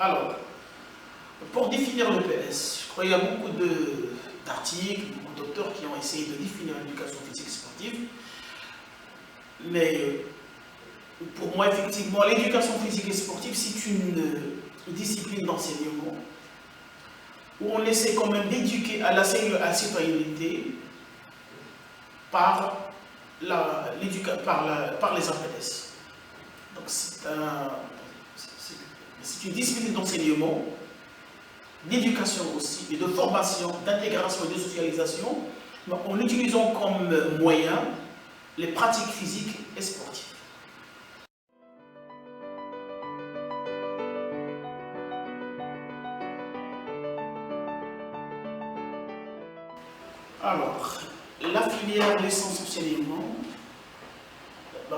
Alors, pour définir l'EPS, je crois qu'il y a beaucoup d'articles, beaucoup d'auteurs qui ont essayé de définir l'éducation physique et sportive. Mais pour moi, effectivement, l'éducation physique et sportive, c'est une discipline d'enseignement où on essaie quand même d'éduquer à la citoyenneté par les APS. Donc c'est une discipline d'enseignement, d'éducation aussi, et de formation, d'intégration et de socialisation, en utilisant comme moyen les pratiques physiques et sportives. Alors, la filière licence enseignement,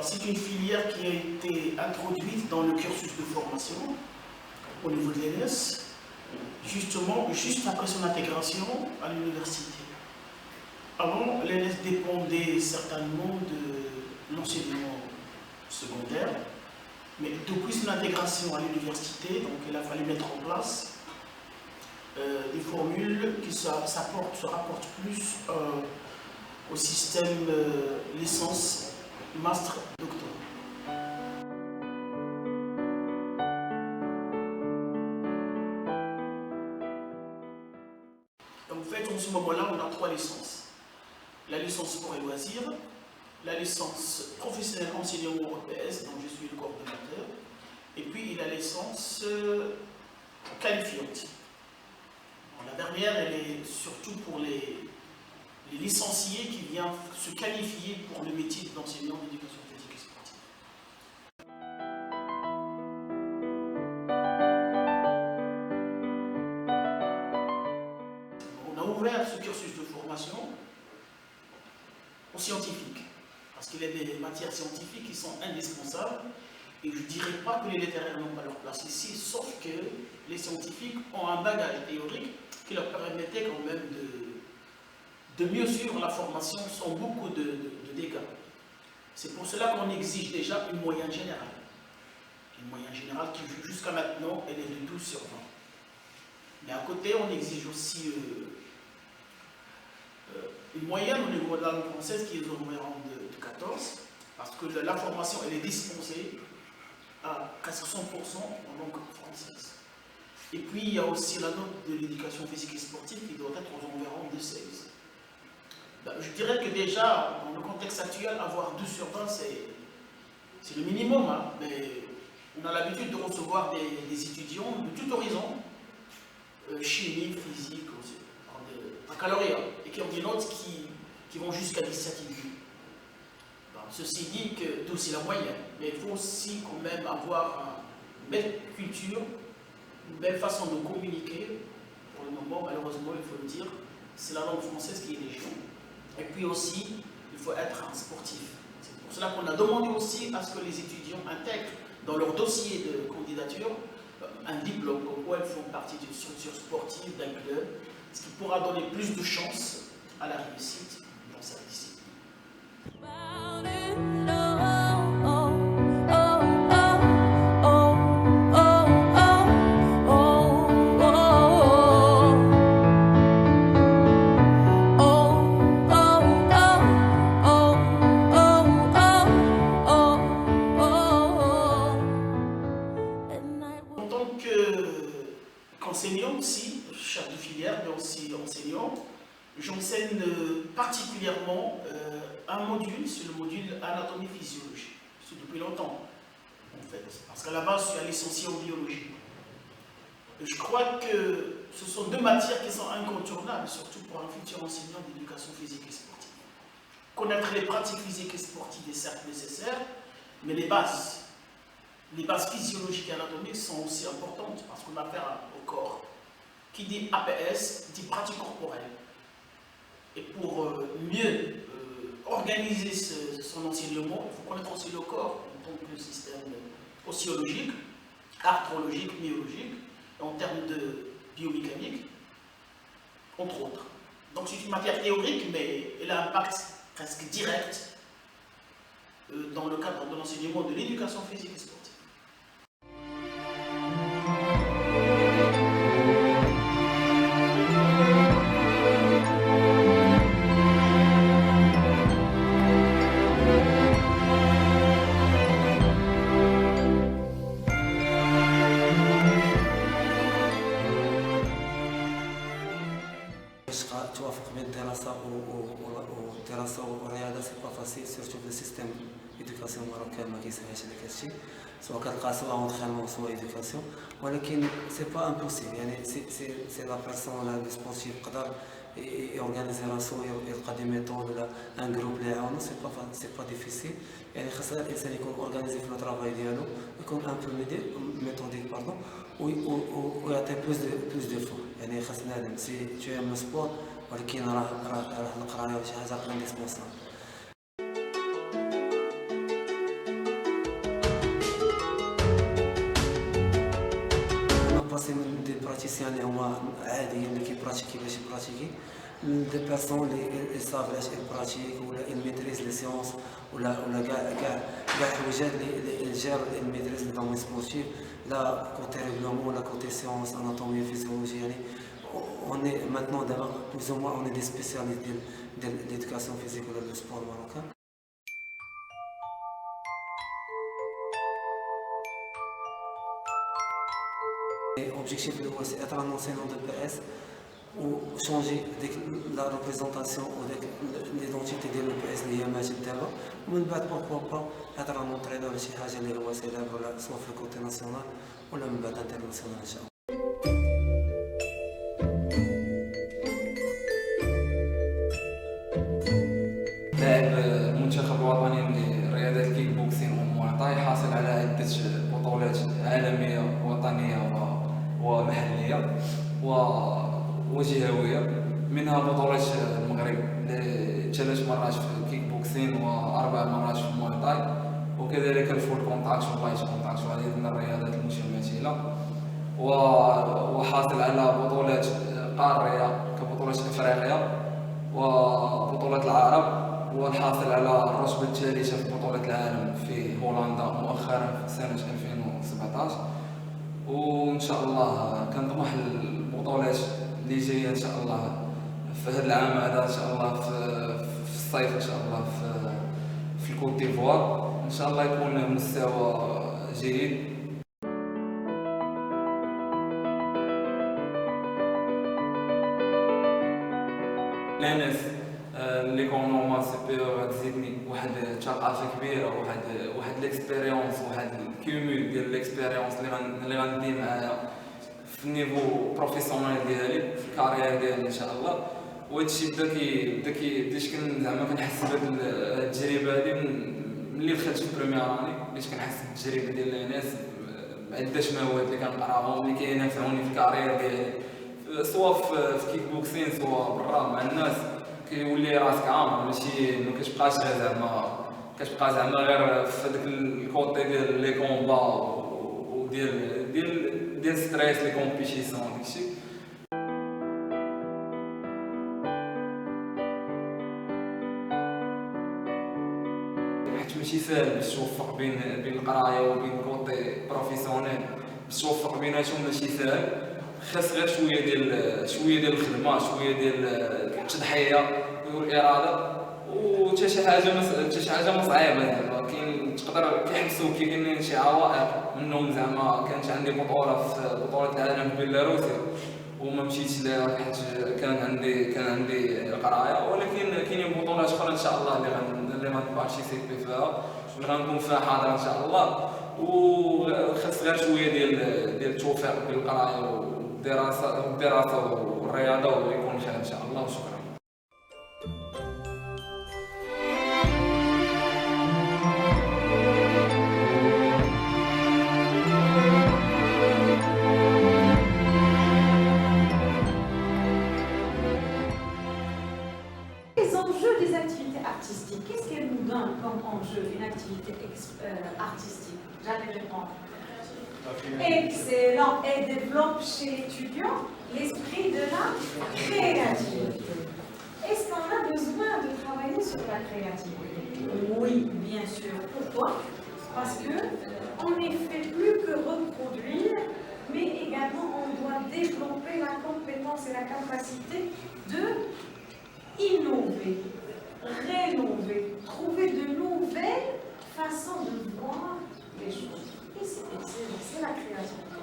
c'est une filière qui a été introduite dans le cursus de formation au niveau de l'ENS, justement, juste après son intégration à l'université. Avant, l'ENS dépendait certainement de l'enseignement secondaire, mais depuis son intégration à l'université, donc il a fallu mettre en place des formules qui se rapportent plus au système licence, master, doctorat. Donc en fait, en ce moment-là, on a 3 licences. La licence sport et loisirs, la licence professionnelle enseignement EPS, dont je suis le coordonnateur, et puis la licence qualifiante. La dernière, elle est surtout pour les licenciés qui viennent se qualifier pour le métier d'enseignant d'éducation physique et sportive. On a ouvert ce cursus de formation aux scientifiques, parce qu'il y a des matières scientifiques qui sont indispensables, et je ne dirais pas que les littéraires n'ont pas leur place ici, sauf que les scientifiques ont un bagage théorique qui leur permettait quand même de mieux suivre la formation sans beaucoup de dégâts. C'est pour cela qu'on exige déjà une moyenne générale. Une moyenne générale qui, jusqu'à maintenant, elle est de 12 sur 20. Mais à côté, on exige aussi une moyenne au niveau de la langue française qui est environ de 14, parce que la formation, elle est dispensée à presque 100% en langue française. Et puis, il y a aussi la note de l'éducation physique et sportive qui doit être aux environs de 16. Je dirais que déjà, dans le contexte actuel, avoir 12 sur 20, c'est le minimum. Hein, mais on a l'habitude de recevoir des étudiants de tout horizon, chimie, physique, baccalauréat, et qui ont des notes qui vont jusqu'à 17 et demi. Ceci dit que 12 c'est la moyenne, mais il faut aussi quand même avoir une belle culture, une belle façon de communiquer. Pour le moment, malheureusement, il faut le dire, c'est la langue française qui est légion. Et puis aussi, il faut être un sportif. C'est pour cela qu'on a demandé aussi à ce que les étudiants intègrent dans leur dossier de candidature un diplôme, comme quoi ils font partie d'une structure sportive, d'un club, ce qui pourra donner plus de chances à la réussite dans cette discipline. Qu'enseignant aussi, chef de filière, mais aussi enseignant, j'enseigne particulièrement un module, c'est le module anatomie-physiologie. C'est depuis longtemps, en fait, parce qu'à la base, je suis un licencié en biologie. Je crois que ce sont 2 matières qui sont incontournables, surtout pour un futur enseignant d'éducation physique et sportive. Connaître les pratiques physiques et sportives est certes nécessaire, mais les bases physiologiques et anatomiques sont aussi importantes parce qu'on a affaire au corps. Qui dit APS dit pratique corporelle. Et pour mieux organiser son enseignement, il faut connaître aussi le corps en tant que système osséologique, arthrologique, myologique, en termes de biomécanique, entre autres. Donc c'est une matière théorique, mais elle a un impact presque direct dans le cadre de l'enseignement de l'éducation physique et sportive. الدراسة والرياضة سي با فاسيل سورتو في السيستيم إدوكاسيون ماروكان ما كيسهلش عليك هادشي سواء كتلقى سواء اونترينمون سواء إدوكاسيون ولكن سي با امبوسيبل يعني سي لا بيرسون ولا لو سبورتيف يقدر يورغانيزي راسو يلقى دي ميثود ولا ان جروب اللي يعاونو سي با ديفيسيل يعني خاص الانسان يكون اورغانيزي في لو ترافاي ديالو يكون ان بو ميثوديك باردون ويعطي بلوس دو فور يعني خاص بنادم سي تو ايم لو سبور ولكن راه القرايه ولا شي حاجه انديسبونسابل. باسي من دي براتيسيان اللي هما عاديين اللي كيبراتيكي باش يبراتيكي دي بيرسون اللي صافي علاش يبراتيك ولا الميتريز لي سيونس ولا كاع الحويجات اللي جار الميتريز لي فامون سبورتيف لا كوتي ريغلومون ولا كوتي سيونس اناتوميه فيزيولوجي يعني on est maintenant plus ou moins on est des spécialistes de l'éducation physique ou du sport marocain. L'objectif c'est être un enseignant de PS ou changer la représentation ou l'identité de l'EPS اللي هي ماشي دابا ومن بعد pourquoi pas être un entraîneur ولا شي حاجه اللي هو célèbre ولا سواء في الكوتي ناسيونال ولا من بعد انترناسيونال ان شاء الله. لاعب المنتخب الوطني لرياضة الكيك بوكسين ومواي تاي حاصل على عدة بطولات عالمية ووطنية ومحلية وجهوية منها بطولات المغرب 3 مرات في الكيك بوكسين و4 مرات في المواي تاي وكذلك الفول كونتاكت واللايت كونتاكت وعديد من الرياضات المتماثلة وحاصل على بطولات قارية كبطولات افريقيا وبطولات العرب والحاصل على الرتبة الثالثة في بطولة العالم في هولندا مؤخرا في سنة 2017 وإن شاء الله كنطمح للبطولات اللي جاية إن شاء الله في هذا العام هذا إن شاء الله في الصيف إن شاء الله في الكوت ديفوار إن شاء الله يكون مستوى جيد. الناس اللي كون نورمال سي بي او غتزيدني واحد الثقافه كبيره واحد ليكسبيريونس واحد الكيومول ديال ليكسبيريونس اللي غندي معايا في النيفو بروفيسيونيل ديالي في الكارير ديالي ان شاء الله وهادشي بدا زعما كنحس بهاد التجربه هادي ملي دخلت في بريمير اني بديت كنحس بالتجربه ديال الناس بعدة مواد اللي كنقراهم اللي كينفعوني في الكارير ديالي سواء في كيك بوكسين سواء برا مع الناس كيولي راسك عامر ماشي ما كتبقى زعما غير في هذاك الكوتي ديال لي كومبا وديال ستريس لي كومبيتيسيون داكشي حيت ماشي ساهل باش توفق بين القرايه وبين كوتي بروفيسيونيل باش توفق بيناتهم ماشي ساهل خاص غير شويه ديال الخدمه شويه ديال التضحيه والاراده وحتى شي حاجه ما صعيبه زعما كاين تقدر كيحبسوك كاينين شي عوائق منهم زعما كانت عندي بطوله في بطوله العالم في بيلاروسيا وما مشيتش لها حيت كان عندي القرايه ولكن كاينين بطولات اخرى ان شاء الله اللي غنبارتيسيبي فيها واللي غنكون فيها حاضر ان شاء الله وخاص غير شويه ديال التوفيق بين القرايه والدراسه والرياضه ويكون خير ان شاء الله وشكرا. Les enjeux des activités artistiques, qu'est-ce qu'elles nous donnent comme enjeu une activité artistique? J'allais répondre. Excellent. Elle développe chez l'étudiant l'esprit de la créativité. Est-ce qu'on a besoin de travailler sur la créativité? Oui, bien sûr. Pourquoi? Parce que on ne fait plus que reproduire, mais également on doit développer la compétence et la capacité de innover, rénover, trouver de nouvelles façons de voir les choses. Et c'est excellent, c'est la créativité.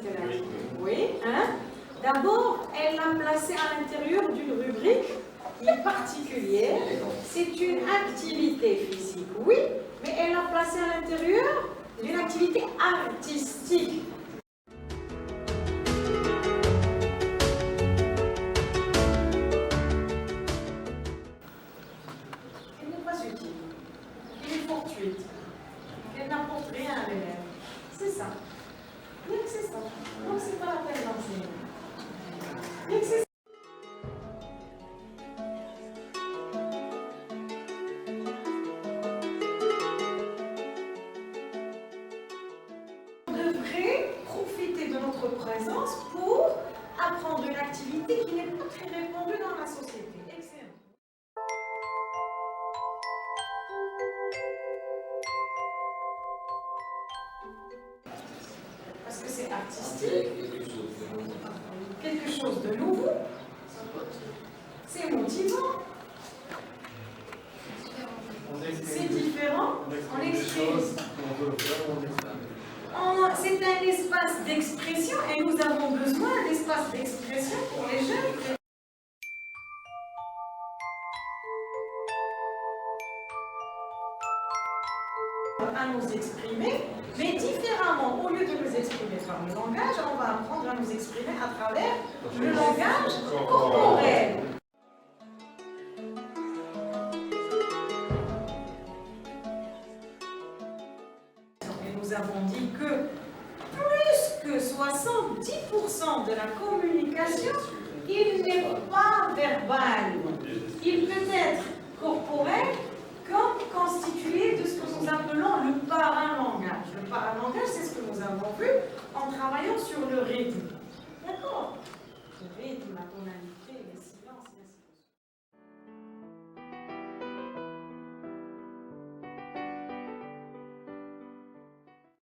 Thérèse? Oui, hein? D'abord, elle l'a placé à l'intérieur d'une rubrique qui est particulière. C'est une activité physique, oui, mais elle l'a placé à l'intérieur d'une activité artistique. Elle n'est pas utile. Elle est fortuite. Elle n'apporte rien à l'élève. C'est ça. Rien que c'est ça. Donc c'est pas la peine d'enseigner. Rien que c'est ça. On devrait profiter de notre présence pour apprendre une activité qui n'est pas très répandue dans la société. Excellent. Parce que c'est artistique, quelque chose de nouveau, c'est motivant, c'est différent, on exprime. C'est un espace d'expression et nous avons besoin d'espace d'expression pour les jeunes. À nous exprimer, mais différemment. Au lieu de nous exprimer par le langage, on va apprendre à nous exprimer à travers le langage corporel. Et nous avons dit que plus que 70% de la communication, il n'est pas verbal. Il peut être corporel, comme constitué de ce que nous appelons le paralangage. Le paralangage, c'est ce que nous avons vu en travaillant sur le rythme. D'accord? Le rythme, la tonalité.